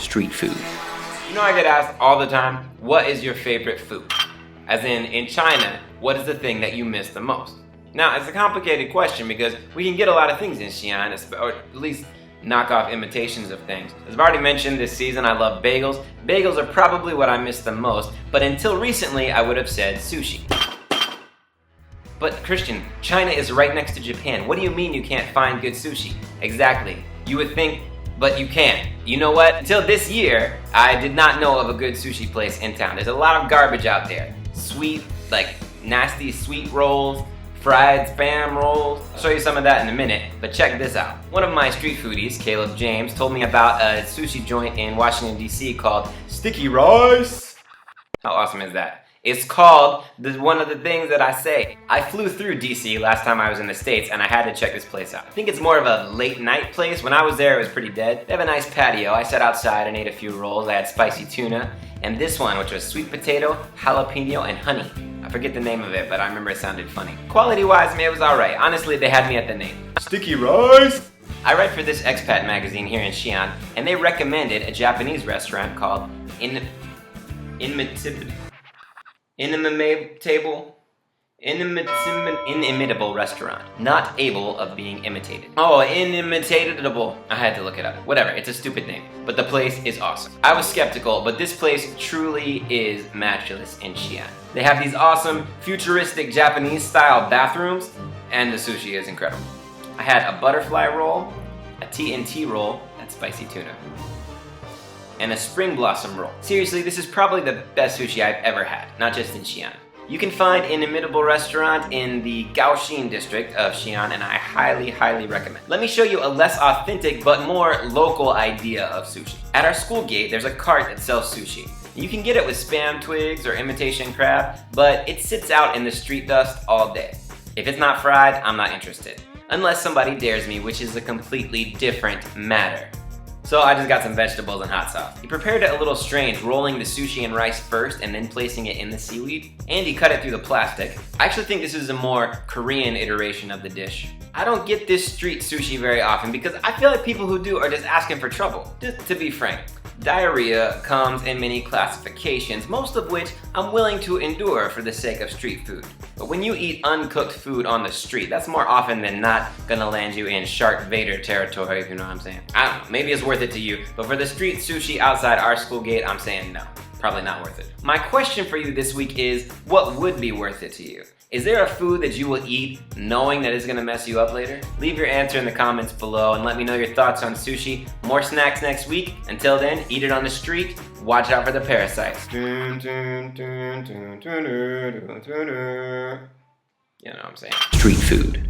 street food. You know, I get asked all the time, what is your favorite food? As in China, what is the thing that you miss the most? Now, it's a complicated question because we can get a lot of things in Xian, or at least knockoff imitations of things. As I've already mentioned this season, I love bagels. Bagels are probably what I miss the most, but until recently, I would have said sushi. But Christian, China is right next to Japan. What do you mean you can't find good sushi? Exactly. You would think, but you can't. You know what? Until this year, I did not know of a good sushi place in town. There's a lot of garbage out there. Sweet, like nasty sweet rolls, fried spam rolls. I'll show you some of that in a minute, but check this out. One of my street foodies, Caleb James, told me about a sushi joint in Washington, D.C. called Sticky Rice. How awesome is that? It's called one of the things that I say. I flew through DC last time I was in the States and I had to check this place out. I think it's more of a late night place. When I was there, it was pretty dead. They have a nice patio. I sat outside and ate a few rolls. I had spicy tuna. And this one, which was sweet potato, jalapeno, and honey. I forget the name of it, but I remember it sounded funny. Quality-wise, it was alright. Honestly, they had me at the name. Sticky Rice! I write for this expat magazine here in Xian, and they recommended a Japanese restaurant called Inimitable restaurant. Not able of being imitated. Oh, inimitable. I had to look it up. Whatever, it's a stupid name. But the place is awesome. I was skeptical, but this place truly is matchless in Xian. They have these awesome, futuristic Japanese-style bathrooms, and the sushi is incredible. I had a butterfly roll, a TNT roll, that's spicy tuna, and a spring blossom roll. Seriously, this is probably the best sushi I've ever had, not just in Xian. You can find Inimitable restaurant in the Gaoxin district of Xian, and I highly, highly recommend. Let me show you a less authentic but more local idea of sushi. At our school gate, there's a cart that sells sushi. You can get it with spam twigs or imitation crab, but it sits out in the street dust all day. If it's not fried, I'm not interested. Unless somebody dares me, which is a completely different matter. So I just got some vegetables and hot sauce. He prepared it a little strange, rolling the sushi and rice first and then placing it in the seaweed. And he cut it through the plastic. I actually think this is a more Korean iteration of the dish. I don't get this street sushi very often because I feel like people who do are just asking for trouble. Just to be frank. Diarrhea comes in many classifications, most of which I'm willing to endure for the sake of street food. But when you eat uncooked food on the street, that's more often than not gonna land you in Sharth Vader territory, if you know what I'm saying. I don't know, maybe it's worth it to you, but for the street sushi outside our school gate, I'm saying no. Probably not worth it. My question for you this week is, what would be worth it to you? Is there a food that you will eat knowing that it's gonna mess you up later? Leave your answer in the comments below and let me know your thoughts on sushi. More snacks next week. Until then, eat it on the street. Watch out for the parasites. You know what I'm saying? Street food.